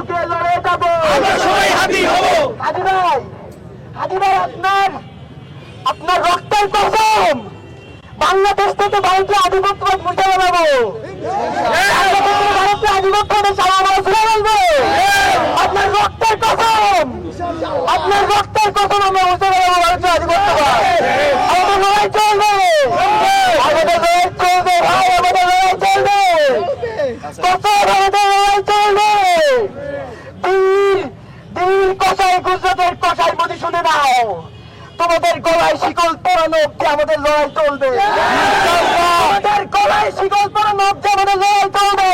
বুকে লড়ে যাবো, আমরা সবাই হাতি হব। হাজি ভাই, হাজি ভাই, আপনার রক্তের কসম বাংলাদেশ থেকে ভারতীয় আধিপত্যবাদ মুছে বেড়াবো, ভারতীয় আধিপত্যবাদের সারা ছুড়ে ফেলবো। আপনার রক্তের কসম, আপনার রক্তের কসম আমরা মুছে বেড়াবো ভারতীয় আধিপত্যবাদ। আমাদের লড়াই চলবে, আমাদের লড়াই চলবে ভাই, আমাদের লড়াই চলবে, আমাদের লড়াই চলবে। দিল কষাই, গুজরাটের কষাই মোদি শুনে নাও, তোমাদের গলায় শিকল পরানো অব্দি আমাদের লড়াই চলবে, আমাদের গলায় শিকল পরানো অব্দি আমাদের লড়াই চলবে।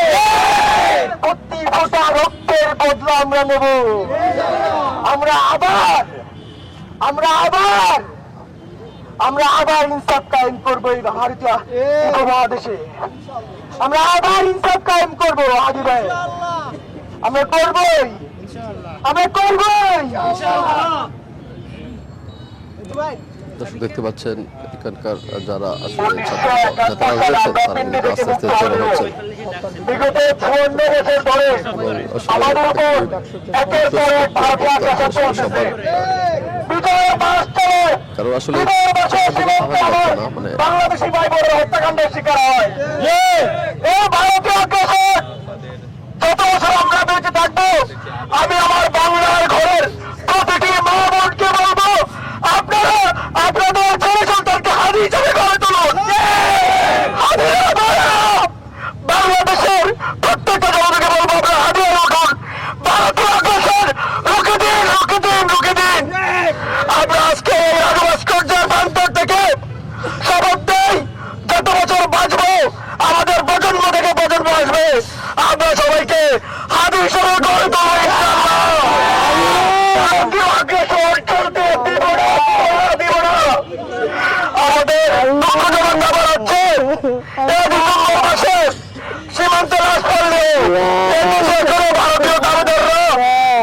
প্রতি ফোঁটা রক্তের বদলা আমরা নেব, আমরা আবার ইনসাফ কায়েম করবো এই ভারতীয় উপমহাদেশে, আমরা আবার ইনসাফ কায়েম করবো। হাজি ভাই, আমরা করবই, আমরা করবই। দর্শক দেখতে পাচ্ছেন এখানকার যারা আসলে তারা রয়েছেন তারা কিন্তু আস্তে আস্তে জড়ো হচ্ছেন। বিগত 54 বছর ধরে আমাদের উপর একের পর এক ভারতীয় আগ্রাসন চলছে। বিজয়ের মাস চলে, কারণ আসলে বাংলাদেশি ভাই বোনেরা হত্যাকাণ্ডের শিকার হয়। এই ভারতীয় আগ্রাসন যত বছর আমরা বেঁচে থাকবো, আমি আমার বাংলার ঘরের প্রতিটি মা বোনকে বলবো, আপনারা আপনাদের ছেলে সন্তানকে হাদি হিসেবে গড়ে তুলুন। বাংলাদেশের প্রত্যেকটা জনতাকে বলবো, আপনারা হাদি হয়ে উঠুন। ভারতীয় আগ্রাসন রুখে দিন, রুখে দিন, রুখে দিন। আমরা আজকে এই রাজভাস্কর্যের প্রান্তর থেকে শপথ দেই, যত বছর বাঁচবো আমাদের প্রজন্ম থেকে প্রজন্ম আসবে, আমরা সবাইকে হাদি হিসেবে গড়ে তুলব ইনশাআল্লাহ। আগ্রাসন চলতে দিব না, দিব না। আমাদের দুঃখজনক ব্যাপার হচ্ছে এই ডিসেম্বর মাসে সীমান্তে লাশ পড়লে ভারতীয় দাবিদাররা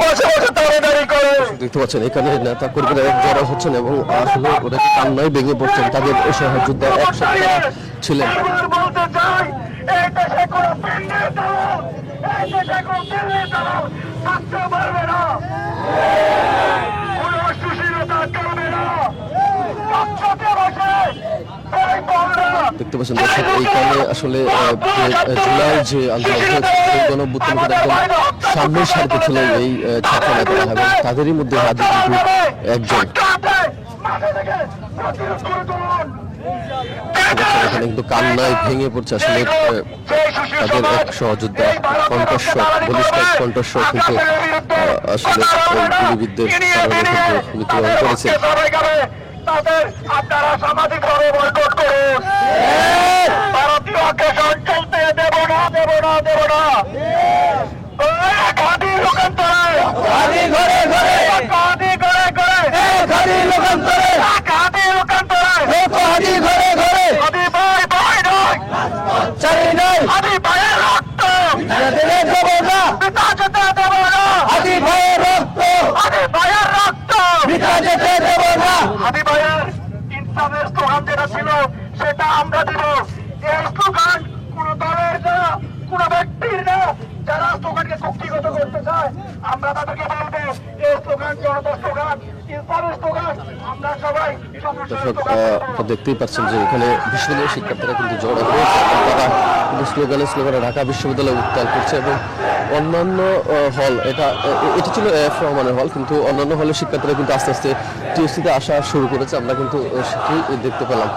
বসে বসে দাবিদারি করে। দেখতে পাচ্ছেন এখানে নেতা কর্মীরা জড়ো হচ্ছেন এবং আসলে ওরা কান্নায় ভেঙে পড়ছেন। তাদের অসহায় যোদ্ধা একসাথে ছিলেন। বলতে চাই, এই দেশে কোনো পিণ্ডের দল, এই দেশে কোনো পিণ্ডের দল থাকতে পারবে না, কোনো সুশীলতা করবে না। পক্ষে বসে এই দলরা দেখতে পাচ্ছেন দর্শক এইখানে আসলে জুলাই যে আন্দোলন হয়েছে সেই গণঅভ্যুত্থানকে একদম সামনের সারিতে ছিল এই ছাত্র নেতারা এবং তাদেরই মধ্যে হাদি কিন্তু একজন। এখানে কিন্তু কান্নায় ভেঙে পড়ছে আসলে তাদের এক সহযোদ্ধা কণ্ঠস্বর, বলিষ্ঠ কণ্ঠস্বর কিন্তু আসলে গুলিবিদ্ধের কারণে কিন্তু মৃত্যুবরণ করেছে। তাদের আপনারা সামাজিকভাবে বয়কট করুন। ভারতীয় আগ্রাসন চলতে দেব না, দেব না, দেব না। খাদি লোকান্তরে, খাদি ঘরে ঘরে, খাদি ঘরে ঘরে, খাদি লোকান্তরে, খাদি লোকান্তরে, খাদি ঘরে ঘরে, খাদি ভাই ভাই নয়, চাই নাই, খাদি ভাইয়ের রক্ত দেব না, পিতা যেতে দেব না, খাদি ভাইয়ের রক্ত, খাদি ভাইয়ের রক্ত পিতা যেতে দেব না। হাদি ভাইয়ের ইনসাফের স্লোগান যেটা ছিল সেটা আমরা দিব। এই স্লোগান কোন দলের না, কোন ব্যক্তির না। যারা স্লোগানকে কক্ষিগত করতে চায় আমরা তাদেরকে বলবো, এই স্লোগান জনতার স্লোগান, ইনসাফের স্লোগান। আমরা সবাই দর্শক দেখতেই পাচ্ছেন যে এখানে বিশ্ববিদ্যালয়ের শিক্ষার্থীরা কিন্তু জড়ো হয়েছে এবং তারা কিন্তু স্লোগানে ঢাকা বিশ্ববিদ্যালয় উত্তাল করছে এবং অন্যান্য হল, এটা ছিল এফ রহমানের হল, কিন্তু অন্যান্য হলের শিক্ষার্থীরা কিন্তু আস্তে আস্তে টিএসসিতে আসা শুরু করেছে। আমরা কিন্তু সেটাই দেখতে পেলাম।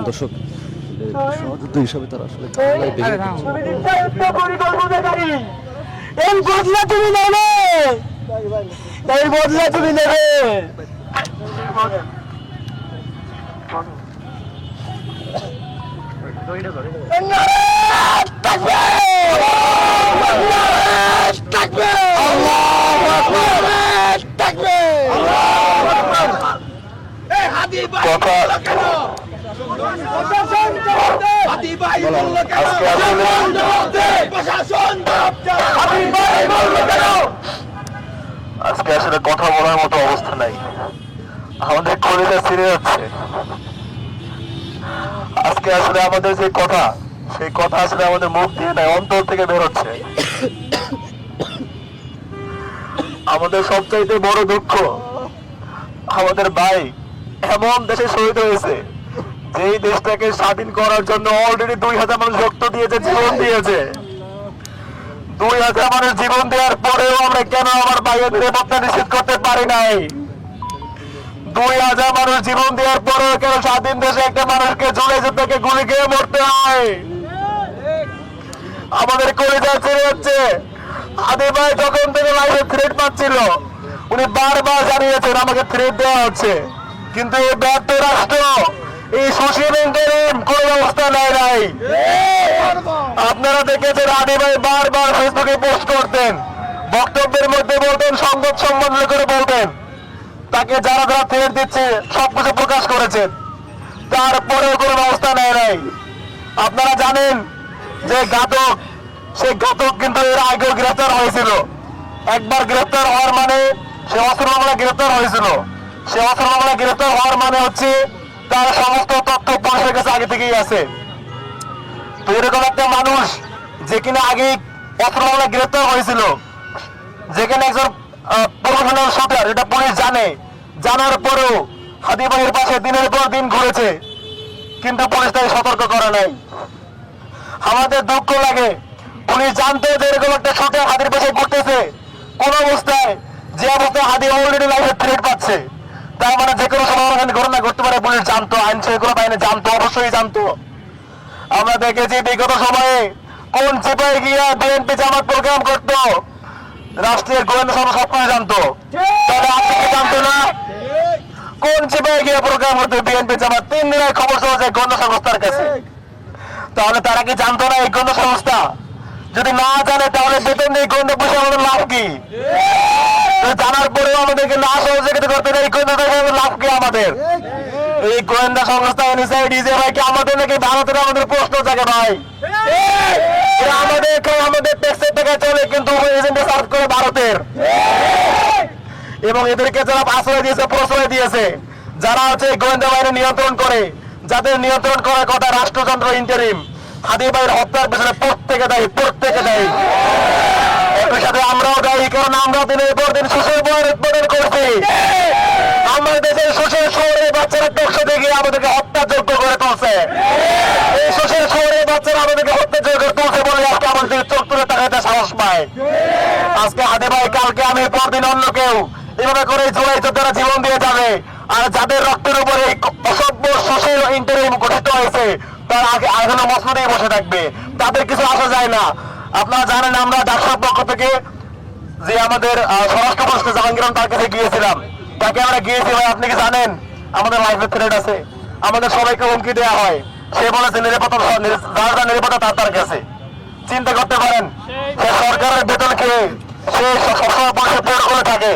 দর্শক সহযোদ্ধা হিসাবে তারা আসলে পরিকল্পনাকারী, এই বদলা তুমি নেবে, এই বদলা তুমি নেবে। আজকে আসলে কথা বলার মতো অবস্থা নাই, আমাদের কলিজা ছিঁড়ে যাচ্ছে। আজকে আসলে আমাদের যে কথা, সেই কথা আসলে আমাদের মুখ দিয়ে নাই, অন্তর থেকে বেরোচ্ছে। আমাদের সবচাইতে বড় দুঃখ, আমাদের ভাই এমন দেশে শহীদ হয়েছে যেই দেশটাকে স্বাধীন করার জন্য অলরেডি 2000 মানুষ রক্ত দিয়েছে, জীবন দিয়েছে। 2000 মানুষ জীবন দেওয়ার পরেও আমরা কেন আমার ভাইয়ের নিরাপত্তা নিশ্চিত করতে পারি নাই? 2000 মানুষ জীবন দেওয়ার পরেও কেন স্বাধীন দেশে একটা মানুষকে জুড়ে থেকে গুলি খেয়ে মরতে হয়? আমাদের কলিজা ছেড়ে যাচ্ছে। আদি ভাই যখন থেকে লাইফে থ্রেট পাচ্ছিল, উনি বারবার জানিয়েছেন আমাকে থ্রেট দেওয়া হচ্ছে, কিন্তু এই ব্যর্থ রাষ্ট্র এই সোশ্যাল ইন্টারিম কোন ব্যবস্থা নেয় নাই। আপনারা দেখেছেন আদি ভাই বারবার ফেসবুকে পোস্ট করতেন, বক্তব্যের মধ্যে বলতেন, সংবাদ সম্বোধন করে বলতেন, তাকে যারা যারা থ্রেট দিচ্ছে সবকিছু প্রকাশ করেছেন, তারপরেও কোনো ব্যবস্থা নেয় নাই। আপনারা জানেন যে ঘাতক, সেই ঘাতক কিন্তু এর আগেও গ্রেফতার হয়েছিল। একবার গ্রেফতার হওয়ার মানে সে অস্ত্র মামলায় গ্রেফতার হয়েছিল। সে অস্ত্র মামলায় গ্রেফতার হওয়ার মানে হচ্ছে তার সমস্ত তথ্য পুলিশের কাছে আগে থেকেই আছে। তো এরকম একটা মানুষ যে কিনা আগে অস্ত্র মামলায় গ্রেফতার হয়েছিল, যেখানে একজন প্রফেশনাল শুটার, এটা পুলিশ জানে, জানার পরেও হাদি ভাইয়ের পাশে দিনের পর দিন ঘুরেছে, কিন্তু পুলিশ তাকে সতর্ক করে নাই। আমাদের দুঃখ লাগে, পুলিশ জানতো যে এরকম একটা শুটার হাদির পাশে ঘুরতেছে, কোন অবস্থায় যে অবস্থায় হাদি অলরেডি লাইফের থ্রেট পাচ্ছে, তার মানে যে কোনো সময় ঘটনা ঘটতে পারে। পুলিশ জানতো, আইন শৃঙ্খলা বাহিনী জানতো, অবশ্যই জানতো। আমরা দেখেছি বিগত সময়ে কোন চিপায় গিয়া বিএনপি জামাত প্রোগ্রাম করতো, রাষ্ট্রের গোয়েন্দা সংস্থা সবকিছু জানতো। তাহলে আপনি কি জানতো না? কোন চিপায় গিয়া প্রোগ্রাম করতো বিএনপি জামাত, 3 দিনের খবর চলে যায় গোয়েন্দা সংস্থার কাছে। তাহলে তারা কি জানতো না এই গোয়েন্দা সংস্থা? যদি না জানে তাহলে বেতন দিয়ে গোয়েন্দা পয়সা আমাদের লাভ কি? জানার পরেও আমাদেরকে না সহযোগিতা করতে এই গোয়েন্দা লাভ কি আমাদের? এই গোয়েন্দা সংস্থা এনএসআই ডিজে ভাই কি আমাদের নাকি ভারতের? আমাদের প্রশ্ন জাগে ভাই, আমাদের ট্যাক্সের টাকা চলে, কিন্তু এজেন্টে সার্ভ করে ভারতের। এবং এদেরকে যারা আশ্রয় দিয়েছে, প্রশ্রয় দিয়েছে, যারা হচ্ছে গোয়েন্দা বাহিনী নিয়ন্ত্রণ করে, যাদের নিয়ন্ত্রণ করার কথা রাষ্ট্রযন্ত্র ইন্টারিম, হাদি ভাইয়ের হত্যার পেছনে প্রত্যেকে দায়ী, প্রত্যেকে দায়ী। একই সাথে আমরাও দায়ী, কারণ আমরা দিনের পর দিন সুশের বয়ের উৎপাদন করছি। আমাদের দেশের সুশের শহরের বাচ্চারা টকশোতে গিয়ে আমাদেরকে হত্যাযোগ্য করে তুলছে। এই সুশের শহরের বাচ্চারা আমাদেরকে হত্যাযোগ্য করে তুলছে বলে আজকে আমাদের চোখ তুলে তাকাতে সাহস পায়। আজকে হাদি ভাই, কালকে আমি, পরদিন অন্য কেউ, এভাবে করে জুলাই যোদ্ধারা জীবন দিয়ে যাবে। আর যাদের রক্তের উপরে অসভ্য সুশের ইন্টারিম গঠিত হয়েছে, তারা এখনো মসনদেই বসে থাকবে, তাদের কিছু আসা যায় না। আপনারা জানেন আমরা ডাকসার পক্ষ থেকে যে আমাদের স্বরাষ্ট্রমন্ত্রী জাহাঙ্গীর তার কাছে গিয়েছিলাম, তাকে আমরা গিয়েছি, ভাই আপনি কি জানেন আমাদের লাইফের থ্রেট আছে, আমাদের সবাইকে হুমকি দেওয়া হয়। সে বলেছে নিরাপত্তা, যার নিরাপত্তা তার কাছে। চিন্তা করতে পারেন, সে সরকারের বেতন খেয়ে সে সবসময় পুলিশের প্রোটোকলে থাকে,